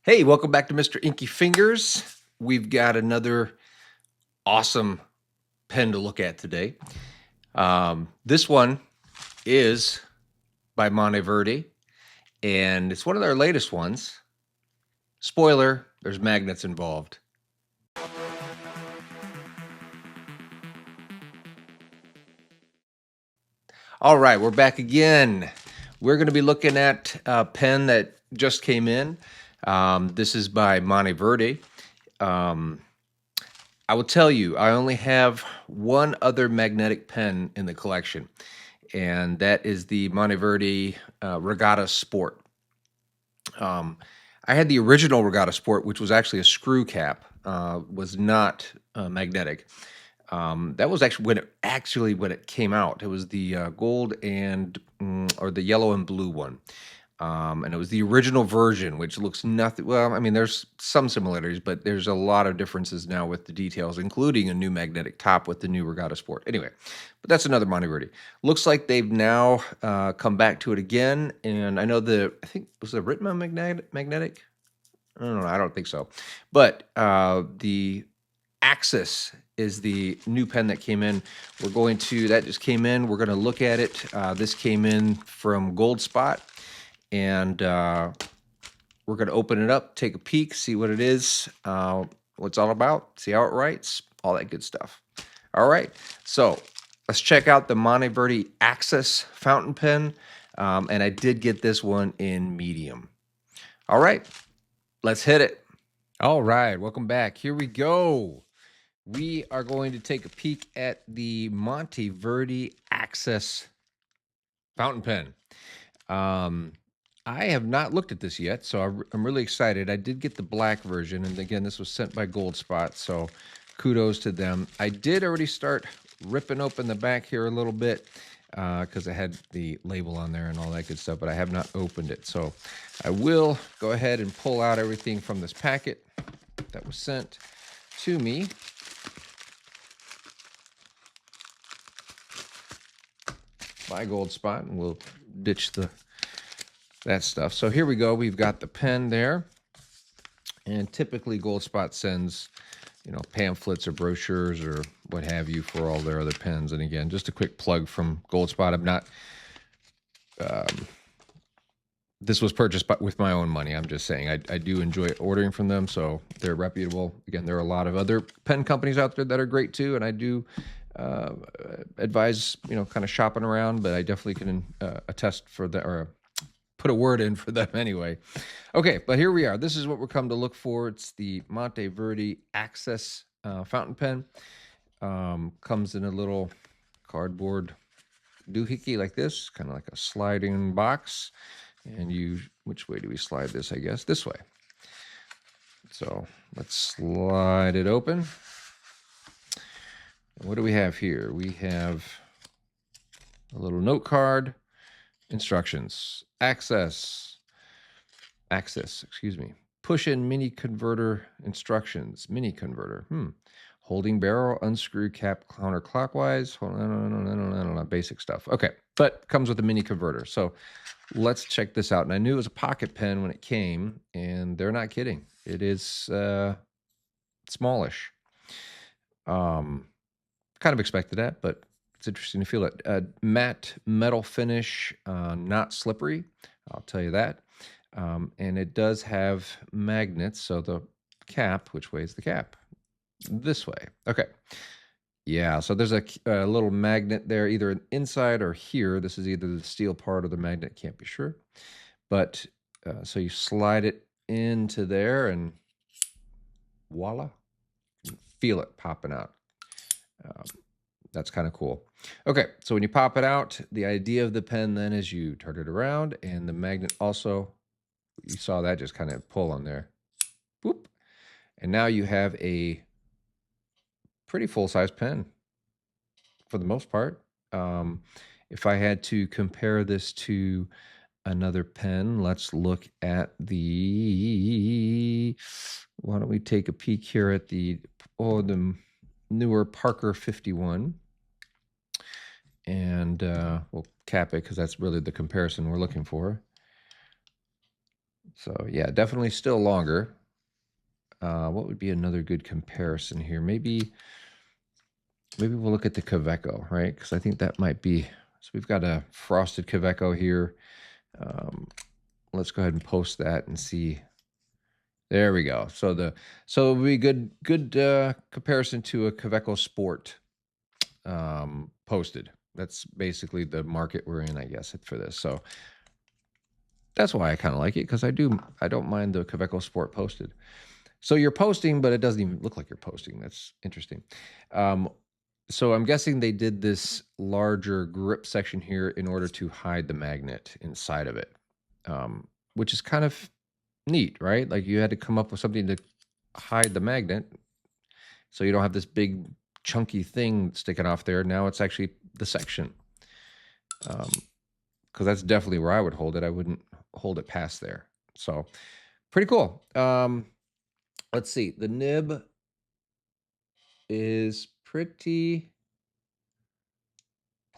Hey, welcome back to Mr. Inky Fingers. We've got another awesome pen to look at today. This one is by Monteverde, and it's one of their latest ones. Spoiler, there's magnets involved. All right, we're back again. We're going to be looking at a pen that just came in. This is by Monteverde. I will tell you, I only have one other magnetic pen in the collection, and that is the Monteverde Regatta Sport. I had the original Regatta Sport, which was actually a screw cap, was not magnetic. That was actually when it came out. It was the gold and or the yellow and blue one. And it was the original version, which looks nothing. Well, I mean, there's some similarities, but there's a lot of differences now with the details, including a new magnetic top with the new Regatta Sport. Anyway, but that's another Monteverde. Looks like they've now come back to it again. And I know I think, was the Ritma magnetic? I don't know. I don't think so. But the Axis is the new pen that came in. That just came in. We're going to look at it. This came in from Gold Spot. And we're going to open it up, take a peek, see what it is, what it's all about, see how it writes, all that good stuff. All right, so let's check out the Monteverde Axis Fountain Pen. And I did get this one in medium. All right, let's hit it. All right, welcome back. Here we go. We are going to take a peek at the Monteverde Axis Fountain Pen. I have not looked at this yet, so I'm really excited. I did get the black version, and again, this was sent by Gold Spot, so kudos to them. I did already start ripping open the back here a little bit because I had the label on there and all that good stuff, but I have not opened it. So I will go ahead and pull out everything from this packet that was sent to me. By Gold Spot, and we'll ditch that stuff. So here we go. We've got the pen there, and typically Gold Spot sends, pamphlets or brochures or what have you for all their other pens. And again, just a quick plug from Gold Spot. I'm not. This was purchased with my own money. I'm just saying I do enjoy ordering from them, so they're reputable. Again, there are a lot of other pen companies out there that are great too, and I do advise kind of shopping around, but I definitely can attest for that, or put a word in for them anyway. Okay, but here we are. This is what we're come to look for. It's the Monteverde Axis Fountain Pen. Comes in a little cardboard doohickey like this, kind of like a sliding box. And which way do we slide this? I guess this way. So let's slide it open. What do we have here? We have a little note card. Instructions. Axis, excuse me. Push-in mini converter instructions. Mini converter. Holding barrel, unscrew cap counterclockwise. Hold on, basic stuff. Okay, but comes with a mini converter. So let's check this out. And I knew it was a pocket pen when it came, and they're not kidding. It is smallish. Kind of expected that, but it's interesting to feel it. Matte metal finish, not slippery, I'll tell you that. And it does have magnets, so the cap, which way is the cap? This way. Okay. Yeah, so there's a little magnet there, either inside or here. This is either the steel part or the magnet, can't be sure. But so you slide it into there and voila, you feel it popping out. That's kind of cool. Okay, so when you pop it out, the idea of the pen then is you turn it around, and the magnet also, you saw that just kind of pull on there. Boop. And now you have a pretty full-size pen for the most part. If I had to compare this to another pen, let's look at why don't we take a peek here at the newer Parker 51. And we'll cap it because that's really the comparison we're looking for. So yeah, definitely still longer. What would be another good comparison here? Maybe we'll look at the Kaweco, right? Because I think that might be. So we've got a frosted Kaweco here. Let's go ahead and post that and see. There we go. So it would be good comparison to a Kaweco Sport posted. That's basically the market we're in, I guess, for this. So that's why I kind of like it, because I don't mind the Kaweco Sport posted. So you're posting, but it doesn't even look like you're posting. That's interesting. So I'm guessing they did this larger grip section here in order to hide the magnet inside of it, which is kind of neat, right? Like you had to come up with something to hide the magnet, so you don't have this big chunky thing sticking off there. Now it's actually the section, because that's definitely where I would hold it. I wouldn't hold it past there. So pretty cool. Let's see. The nib is pretty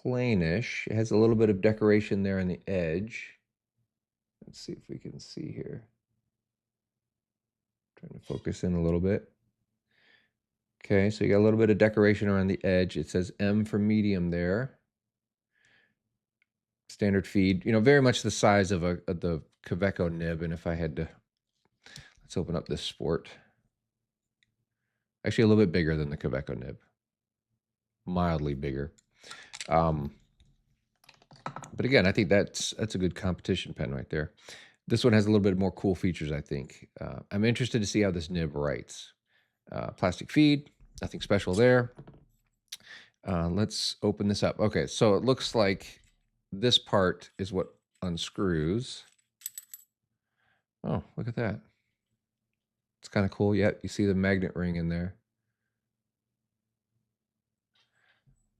plainish. It has a little bit of decoration there on the edge. Let's see if we can see here. Trying to focus in a little bit. Okay, so you got a little bit of decoration around the edge. It says M for medium there. Standard feed, very much the size of the Kaweco nib. And if I had to, let's open up this Sport. Actually, a little bit bigger than the Kaweco nib. Mildly bigger. But again, I think that's a good competition pen right there. This one has a little bit more cool features, I think. I'm interested to see how this nib writes. Plastic feed, nothing special there. Let's open this up. Okay, so it looks like this part is what unscrews. Oh, look at that. It's kind of cool. Yeah, you see the magnet ring in there.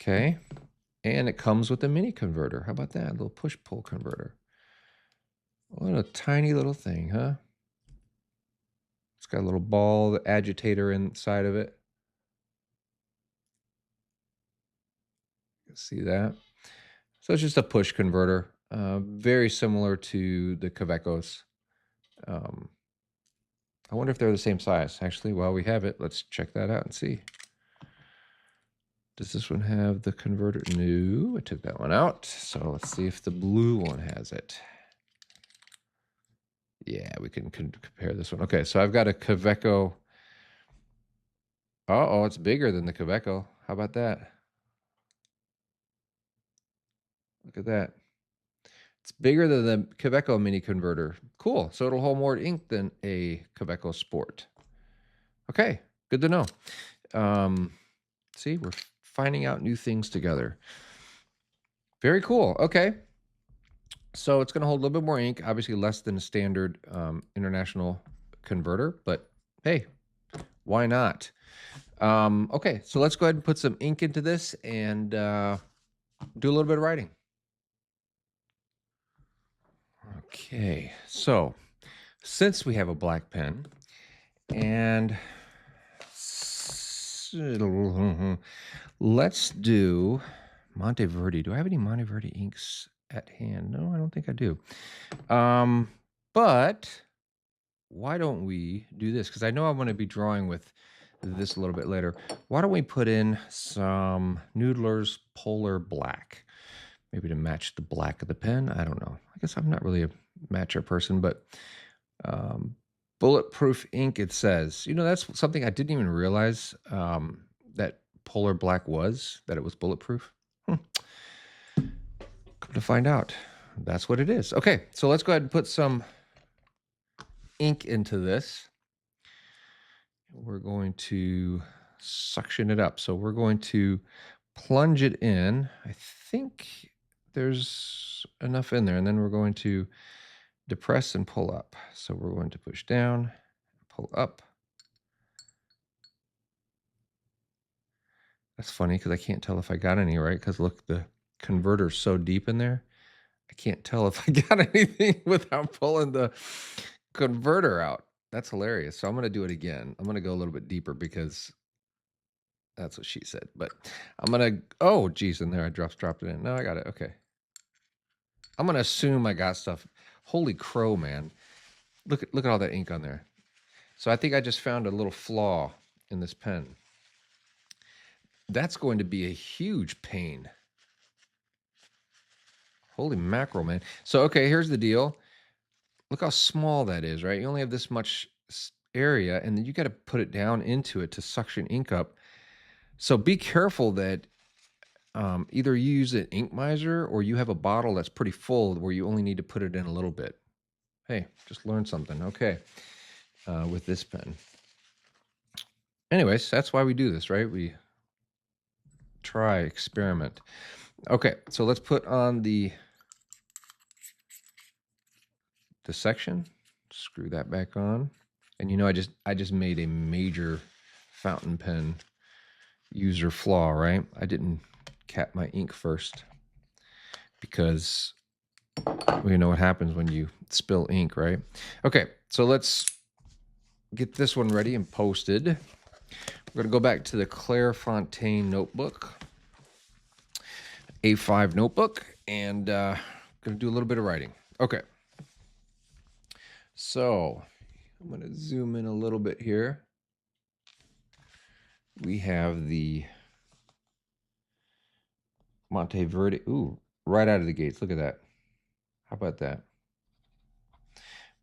Okay, and it comes with a mini converter. How about that? A little push-pull converter. What a tiny little thing, huh? It's got a little ball agitator inside of it. You can see that. So it's just a push converter, very similar to the Kawecos. I wonder if they're the same size. Actually, while we have it, let's check that out and see. Does this one have the converter? No, I took that one out. So let's see if the blue one has it. Yeah, we can compare this one. Okay, so I've got a Kaweco. Oh, it's bigger than the Kaweco. How about that? Look at that. It's bigger than the Kaweco mini converter. Cool. So it'll hold more ink than a Kaweco Sport. Okay, good to know. See, we're finding out new things together. Very cool. Okay. So it's going to hold a little bit more ink, obviously less than a standard international converter, but hey, why not? Okay, so let's go ahead and put some ink into this and do a little bit of writing. Okay, so since we have a black pen and let's do Monteverde. Do I have any Monteverde inks at hand? No, I don't think I do. But why don't we do this? Because I know I'm going to be drawing with this a little bit later. Why don't we put in some Noodler's Polar Black? Maybe to match the black of the pen. I don't know. I guess I'm not really a matcher person, but bulletproof ink, it says. That's something I didn't even realize that Polar Black that it was bulletproof. Come to find out, that's what it is. Okay, so let's go ahead and put some ink into this. We're going to suction it up. So we're going to plunge it in. I think there's enough in there, and then we're going to depress and pull up. So we're going to push down, pull up. That's funny because I can't tell if I got any, right? Because look, the converter's so deep in there. I can't tell if I got anything without pulling the converter out. That's hilarious. So I'm going to do it again. I'm going to go a little bit deeper because that's what she said. But I'm going to, oh, geez, in there I dropped it in. No, I got it. Okay. I'm going to assume I got stuff. Holy crow, man. Look at all that ink on there. So I think I just found a little flaw in this pen. That's going to be a huge pain. Holy mackerel, man. So, okay, here's the deal. Look how small that is, right? You only have this much area, and then you got to put it down into it to suction ink up. So be careful that either you use an ink miser or you have a bottle that's pretty full where you only need to put it in a little bit. Hey, just learned something. Okay, with this pen. Anyways, that's why we do this, right? We try, experiment. Okay, so let's put on the section. Screw that back on. And you know, I just made a major fountain pen user flaw, right? I didn't cap my ink first because we know what happens when you spill ink, right? Okay, so let's get this one ready and posted. We're going to go back to the Clairefontaine notebook, A5 notebook, and going to do a little bit of writing. Okay. So I'm going to zoom in a little bit here. We have the Monteverde. Ooh, right out of the gates. Look at that. How about that?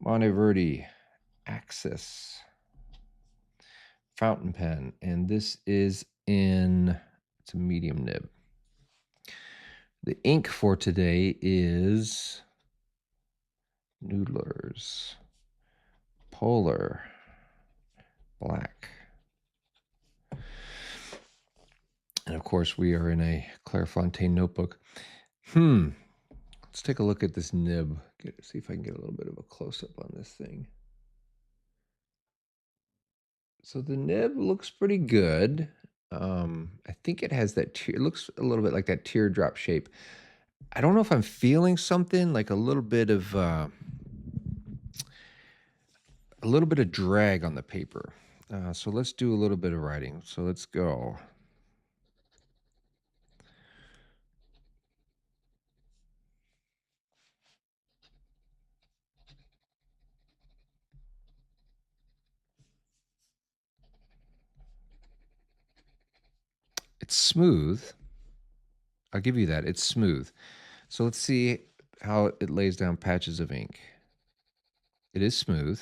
Monteverde Axis Fountain Pen. And this is it's a medium nib. The ink for today is Noodlers Polar Black. And of course, we are in a Clairefontaine notebook. Let's take a look at this nib. See if I can get a little bit of a close-up on this thing. So the nib looks pretty good. I think it has that it looks a little bit like that teardrop shape. I don't know if I'm feeling something like a little bit of drag on the paper. So let's do a little bit of writing. So let's go. It's smooth. I'll give you that. It's smooth. So let's see how it lays down patches of ink. It is smooth.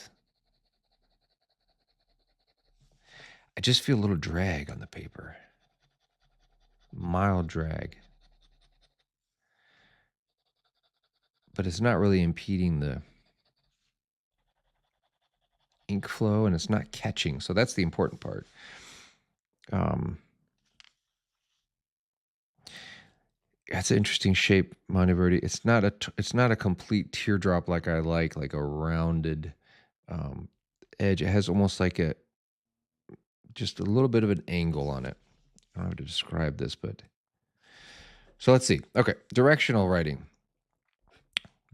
I just feel a little drag on the paper. Mild drag. But it's not really impeding the ink flow, and it's not catching. So that's the important part. That's an interesting shape, Monteverde. It's not a complete teardrop like I like a rounded edge. It has almost like just a little bit of an angle on it. I don't know how to describe this, but so let's see. Okay, directional writing.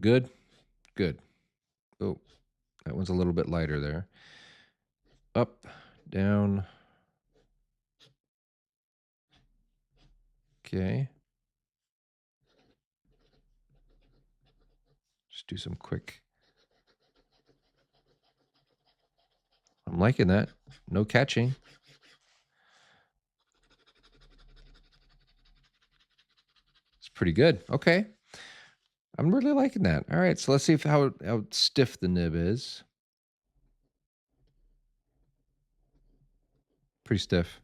Good, good. Oh, that one's a little bit lighter there. Up, down. Okay. Just do some quick. I'm liking that. No catching. It's pretty good. Okay. I'm really liking that. All right, so let's see how stiff the nib is. Pretty stiff.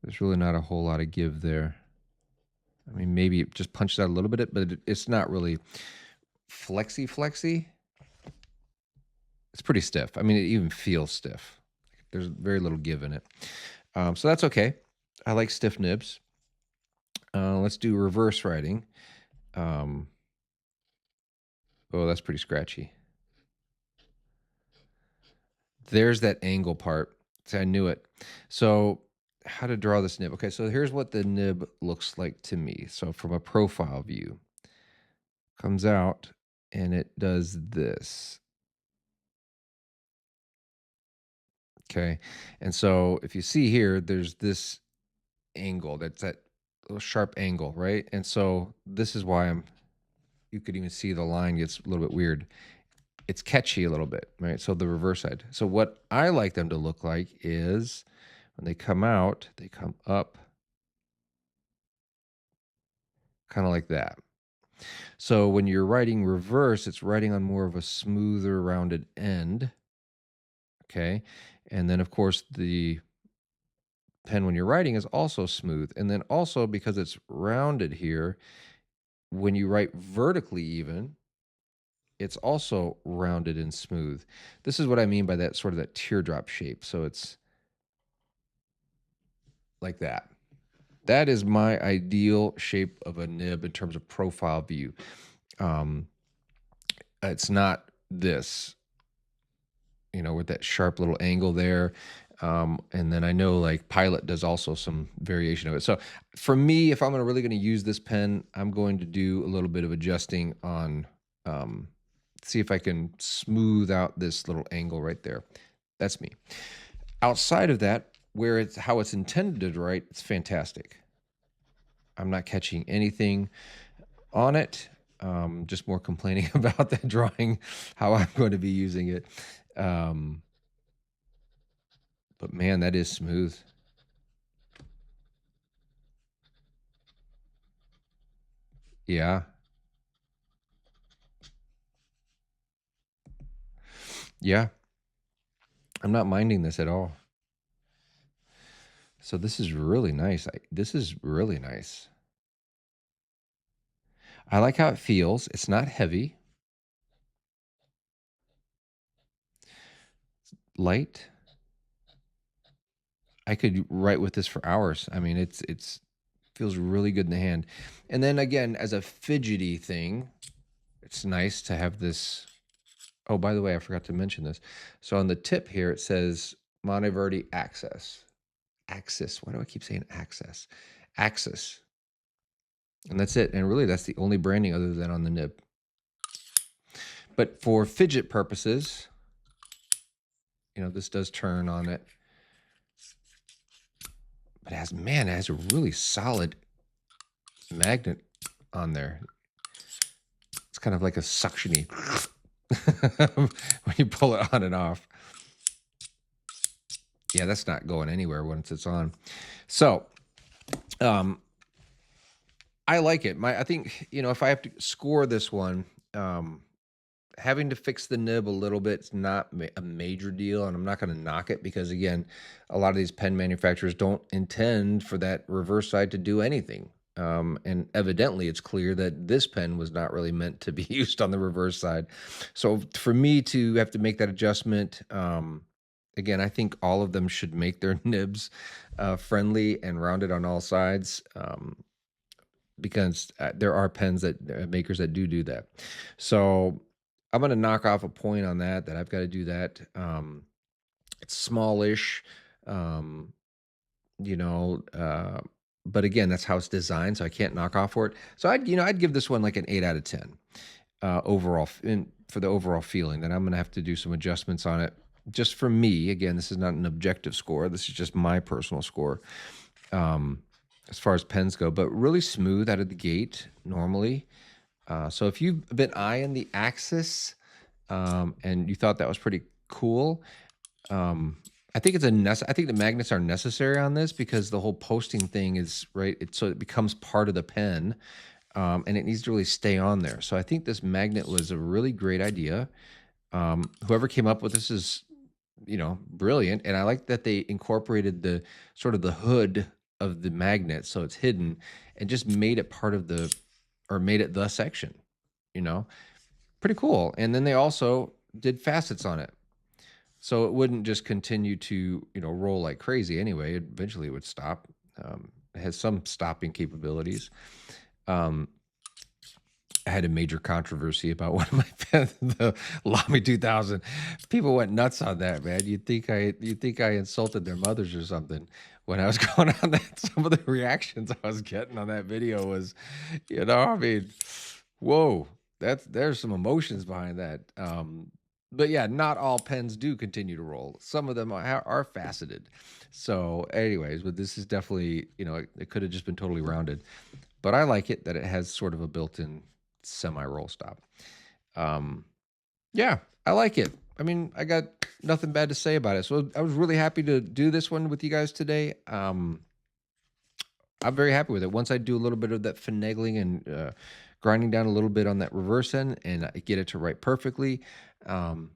There's really not a whole lot of give there. I mean, maybe it just punched out a little bit, but it's not really flexy. It's pretty stiff. I mean, it even feels stiff. There's very little give in it. So that's okay. I like stiff nibs. Let's do reverse writing. Oh, that's pretty scratchy. There's that angle part. See, I knew it. So how to draw this nib. Okay, so here's what the nib looks like to me. So from a profile view, comes out and it does this. Okay, and so if you see here, there's this angle. That's that little sharp angle, right? And so this is why you could even see the line gets a little bit weird. it's catchy a little bit, right? So the reverse side. So what I like them to look like is when they come out, they come up kind of like that. So when you're writing reverse, it's writing on more of a smoother, rounded end. Okay. And then, of course, the pen when you're writing is also smooth. And then also because it's rounded here, when you write vertically even, it's also rounded and smooth. This is what I mean by that sort of that teardrop shape. So it's like that. That is my ideal shape of a nib in terms of profile view. It's not this, with that sharp little angle there. And then I know like Pilot does also some variation of it. So for me, if I'm really going to use this pen, I'm going to do a little bit of adjusting on, see if I can smooth out this little angle right there. That's me. Outside of that, where it's how it's intended to write, it's fantastic. I'm not catching anything on it. Just more complaining about that drawing, how I'm going to be using it. But man, that is smooth. Yeah. Yeah. I'm not minding this at all. So this is really nice. This is really nice. I like how it feels. It's not heavy. Light. I could write with this for hours. I mean, it's feels really good in the hand. And then again, as a fidgety thing, it's nice to have this. Oh, by the way, I forgot to mention this. So on the tip here, it says Monteverde Axis. Why do I keep saying Access? Axis. And that's it. And really, that's the only branding other than on the nib. But for fidget purposes, this does turn on it. But it has a really solid magnet on there. It's kind of like a suction-y when you pull it on and off. Yeah, that's not going anywhere once it's on. So, I like it. I think, if I have to score this one, having to fix the nib a little bit is not a major deal, and I'm not going to knock it because, again, a lot of these pen manufacturers don't intend for that reverse side to do anything. And evidently, it's clear that this pen was not really meant to be used on the reverse side. So for me to have to make that adjustment, again, I think all of them should make their nibs friendly and rounded on all sides. Because there are pens that makers that do that. So I'm going to knock off a point on that I've got to do that. It's smallish, um, but again, that's how it's designed. So I can't knock off for it. So I'd give this one like an 8 out of 10 overall for the overall feeling. Then I'm going to have to do some adjustments on it just for me. Again, this is not an objective score. This is just my personal score. As far as pens go, but really smooth out of the gate normally. So if you've been eyeing the Axis and you thought that was pretty cool, I think I think the magnets are necessary on this because the whole posting thing is right. So it becomes part of the pen, and it needs to really stay on there. So I think this magnet was a really great idea. Whoever came up with this is, brilliant, and I like that they incorporated the sort of the hood of the magnet so it's hidden and just made it part of made it the section, pretty cool. And then they also did facets on it so it wouldn't just continue to roll like crazy anyway. Eventually it would stop. It has some stopping capabilities. I had a major controversy about one of my pens, the Lamy 2000. People went nuts on that, man. You'd think I insulted their mothers or something when I was going on that. Some of the reactions I was getting on that video was, I mean, whoa, there's some emotions behind that. But yeah, not all pens do continue to roll. Some of them are faceted. So, anyways, but this is definitely, it could have just been totally rounded. But I like it that it has sort of a built-in semi-roll stop. Yeah, I like it. I mean, I got nothing bad to say about it. So I was really happy to do this one with you guys today. I'm very happy with it. Once I do a little bit of that finagling and grinding down a little bit on that reverse end and I get it to write perfectly, um,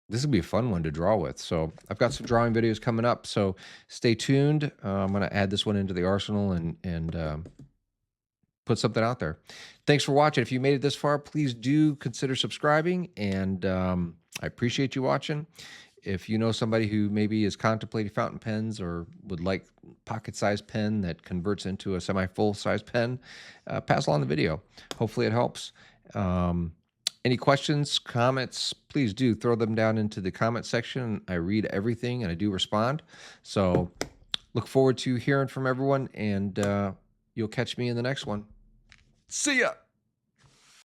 this will be a fun one to draw with. So I've got some drawing videos coming up. So stay tuned. I'm going to add this one into the arsenal and put something out there. Thanks for watching. If you made it this far, please do consider subscribing. And I appreciate you watching. If you know somebody who maybe is contemplating fountain pens or would like pocket-sized pen that converts into a semi-full-size pen, pass along the video. Hopefully it helps. Any questions, comments, please do throw them down into the comment section. I read everything and I do respond. So look forward to hearing from everyone, and you'll catch me in the next one. See ya!